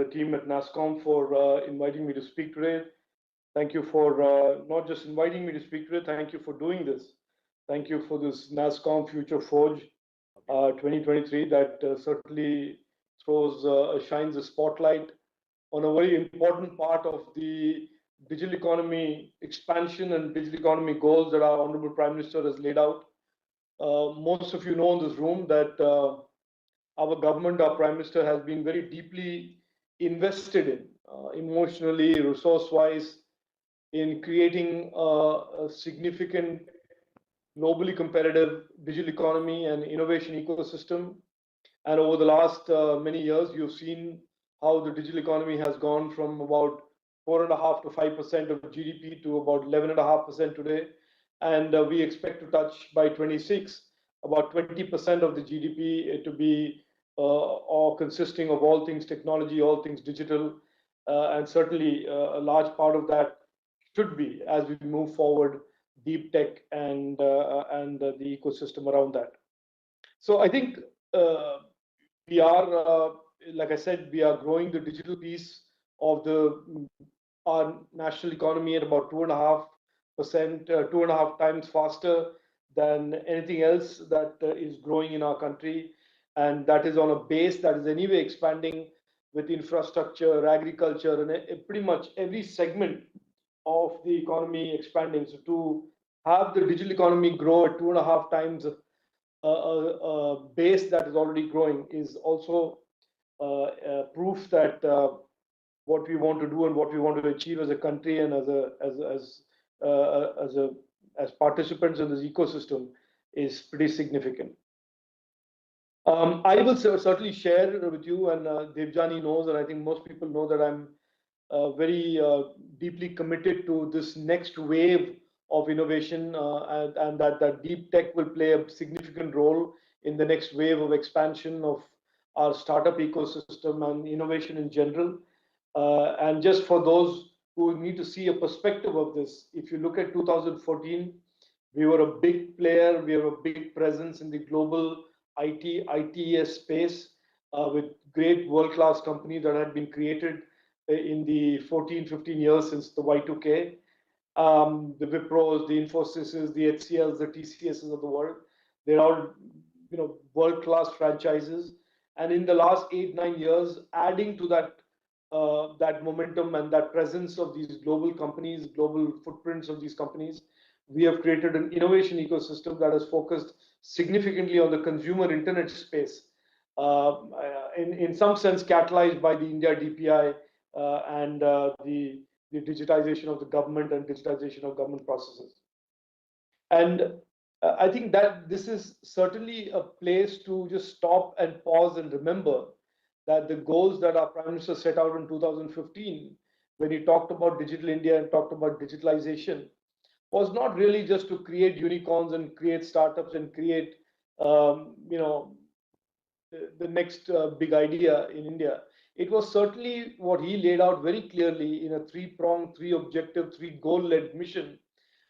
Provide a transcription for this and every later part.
team at Nasscom for inviting me to speak today. Thank you for not just inviting me to speak today, thank you for doing this. Thank you for this Nasscom Future Forge 2023 that certainly shines a spotlight on a very important part of the digital economy expansion and digital economy goals that our Honorable Prime Minister has laid out. Most of you know in this room that our government, our Prime Minister, has been very deeply invested in, emotionally, resource-wise, in creating a significant, globally competitive digital economy and innovation ecosystem. And over the last many years, you've seen how the digital economy has gone from about 4.5 to 5% of GDP to about 11.5% today. And we expect to touch by 26 about 20% of the GDP to be or consisting of all things technology, all things digital, and certainly a large part of that should be, as we move forward, deep tech and the ecosystem around that. So I think we are, like I said, we are growing the digital piece of our national economy at about 2.5%, 2.5 times faster than anything else that is growing in our country. And that is on a base that is anyway expanding with infrastructure, agriculture, and pretty much every segment of the economy expanding. So to have the digital economy grow at 2.5 times a base that is already growing is also proof that what we want to do and what we want to achieve as a country and as participants in this ecosystem is pretty significant. I will certainly share with you, and Devjani knows, and I think most people know that I'm very deeply committed to this next wave of innovation, and that deep tech will play a significant role in the next wave of expansion of our startup ecosystem and innovation in general. And just for those who need to see a perspective of this, if you look at 2014, we were a big player, we have a big presence in the global ITES space with great world-class companies that had been created in the 15 years since the Y2K. The Wipros, the Infosys, the HCLs, the TCSs of the world, they're all world-class franchises. And in the last 8-9 years, adding to that momentum and that presence of these global companies, global footprints of these companies, we have created an innovation ecosystem that has focused significantly on the consumer internet space, in some sense catalyzed by the India DPI and the digitization of the government and digitization of government processes. And I think that this is certainly a place to just stop and pause and remember that the goals that our Prime Minister set out in 2015, when he talked about Digital India and talked about digitalization, was not really just to create unicorns and create startups and create, the next big idea in India. It was certainly what he laid out very clearly in a three-pronged, three-objective, three-goal-led mission,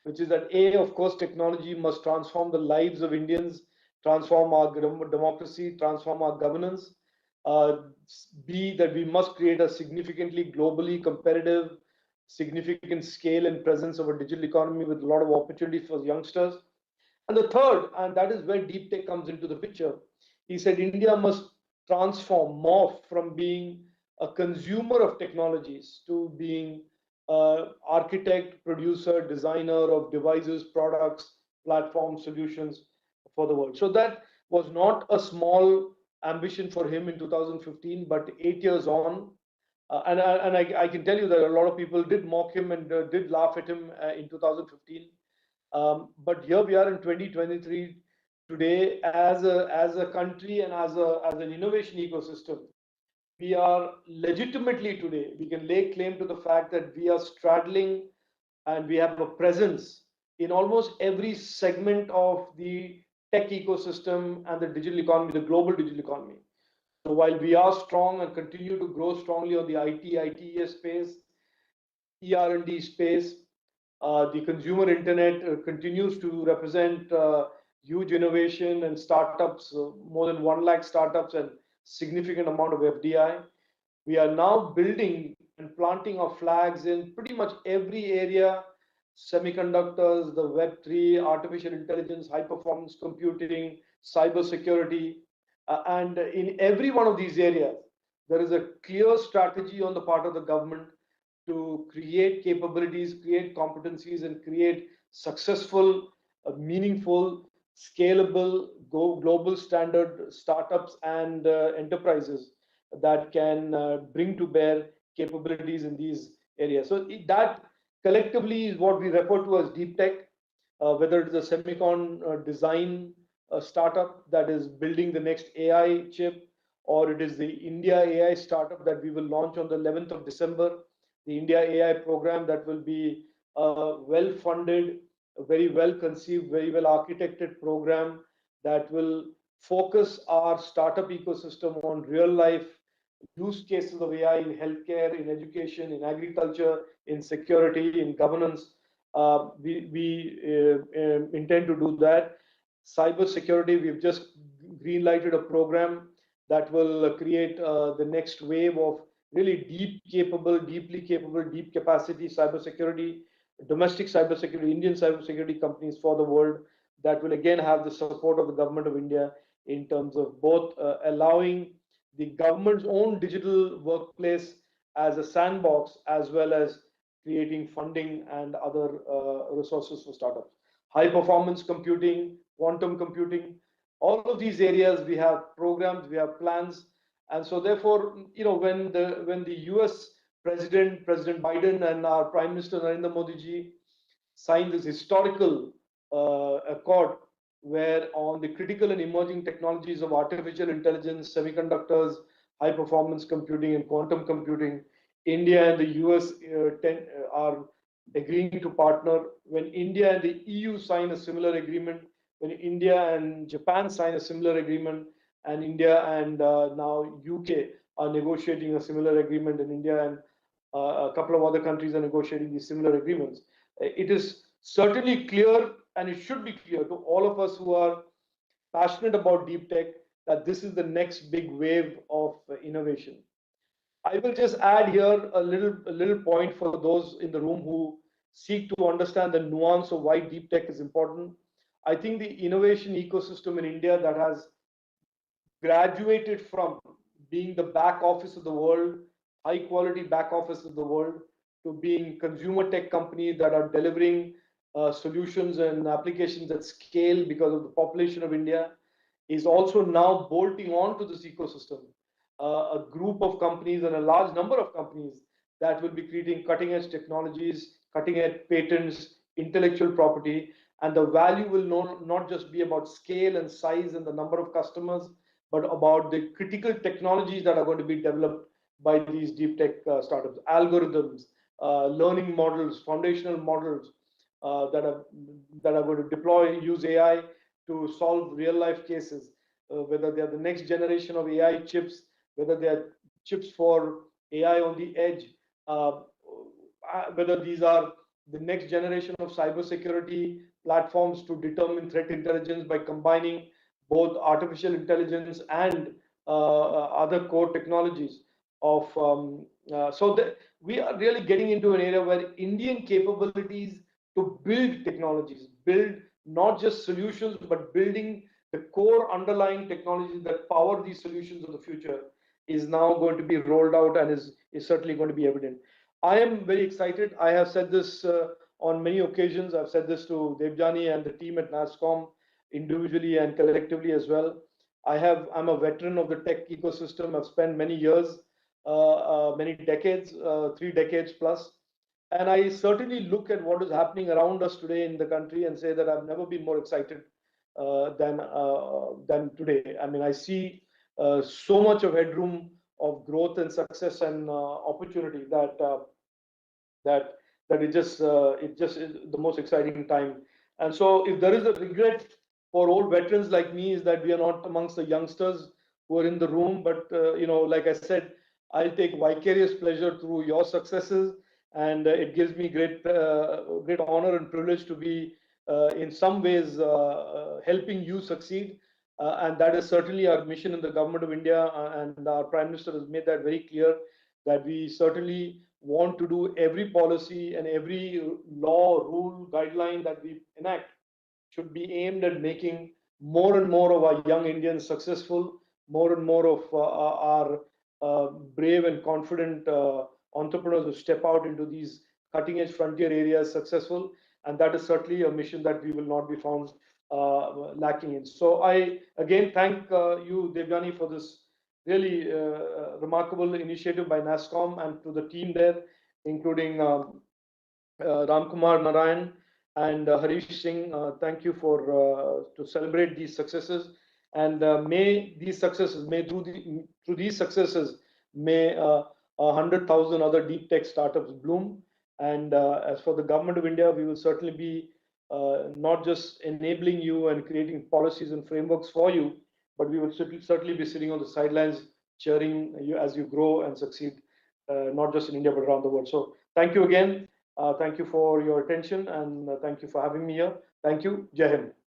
which is that A, of course, technology must transform the lives of Indians, transform our democracy, transform our governance. B, that we must create a significantly globally competitive, significant scale and presence of a digital economy with a lot of opportunities for youngsters. And the third, and that is where deep tech comes into the picture, he said India must morph from being a consumer of technologies to being architect, producer, designer of devices, products, platforms, solutions for the world. So that was not a small ambition for him in 2015, but 8 years on, and I can tell you that a lot of people did mock him and did laugh at him in 2015. But here we are in 2023 today as a country and as an innovation ecosystem. We are legitimately today, we can lay claim to the fact that we are straddling and we have a presence in almost every segment of the tech ecosystem and the digital economy, the global digital economy. So while we are strong and continue to grow strongly on the ITES space, ER&D space, the consumer internet continues to represent huge innovation and startups, more than 1 lakh startups and significant amount of FDI. We are now building and planting our flags in pretty much every area: semiconductors, the Web3, artificial intelligence, high performance computing, cyber security. And in every one of these areas, there is a clear strategy on the part of the government to create capabilities, create competencies, and create successful, meaningful, scalable, global standard startups and enterprises that can bring to bear capabilities in these areas. So that collectively is what we refer to as deep tech, whether it is a semicon design startup that is building the next AI chip, or it is the India AI startup that we will launch on the 11th of December, the India AI program that will be a well-funded, very well conceived, very well architected program that will focus our startup ecosystem on real life use cases of AI in healthcare, in education, in agriculture, in security, in governance. We intend to do that. Cyber security, we've just green-lighted a program that will create the next wave of really deeply capable, deep capacity cybersecurity, domestic cybersecurity, Indian cybersecurity companies for the world that will again have the support of the government of India in terms of both allowing the government's own digital workplace as a sandbox, as well as creating funding and other resources for startups. High performance computing, quantum computing, all of these areas we have programs, we have plans. And so therefore, when the US President Biden and our Prime Minister Narendra Modi ji signed this historical accord where on the critical and emerging technologies of artificial intelligence, semiconductors, high performance computing, and quantum computing, India and the US are agreeing to partner. When India and the EU sign a similar agreement, when India and Japan sign a similar agreement, and India and now UK are negotiating a similar agreement, and India and a couple of other countries are negotiating these similar agreements, it is certainly clear, and it should be clear to all of us who are passionate about deep tech, that this is the next big wave of innovation. I will just add here a little point for those in the room who seek to understand the nuance of why deep tech is important. I think the innovation ecosystem in India that has graduated from being the back office of the world, high quality back office of the world, to being consumer tech companies that are delivering solutions and applications at scale because of the population of India, is also now bolting on to this ecosystem. A group of companies and a large number of companies that will be creating cutting edge technologies, cutting edge patents, intellectual property, and the value will not just be about scale and size and the number of customers, but about the critical technologies that are going to be developed by these deep tech startups, algorithms, learning models, foundational models that are going to use AI to solve real life cases, whether they are the next generation of AI chips, whether they are chips for AI on the edge, whether these are the next generation of cybersecurity platforms to determine threat intelligence by combining both artificial intelligence and other core technologies of we are really getting into an area where Indian capabilities to build technologies, build not just solutions, but building the core underlying technologies that power these solutions of the future is now going to be rolled out and is certainly going to be evident. I am very excited. I have said this on many occasions. I've said this to Devjani and the team at Nasscom individually and collectively as well. I'm a veteran of the tech ecosystem. I've spent many years, many decades, 3 decades plus. And I certainly look at what is happening around us today in the country and say that I've never been more excited than today. I mean, I see so much of headroom of growth and success and opportunity that it just is the most exciting time. And so, if there is a regret for old veterans like me, is that we are not amongst the youngsters who are in the room. But like I said, I'll take vicarious pleasure through your successes, and it gives me great honor and privilege to be in some ways helping you succeed. And that is certainly our mission in the government of India. And our Prime Minister has made that very clear, that we certainly want to do every policy and every law, rule, guideline that we enact should be aimed at making more and more of our young Indians successful, more and more of our brave and confident entrepreneurs who step out into these cutting edge frontier areas successful. And that is certainly a mission that we will not be found lacking in. So I again thank you, Debjani, for this really remarkable initiative by Nasscom, and to the team there, including Ramkumar Narayan and Harish Singh. Thank you for to celebrate these successes, and may these successes, may through these successes, may 100,000 other deep tech startups bloom. And as for the government of India, we will certainly be not just enabling you and creating policies and frameworks for you, but we will certainly be sitting on the sidelines cheering you as you grow and succeed, not just in India but around the world. So thank you again. Thank you for your attention, and thank you for having me here. Thank you. Jai Hind.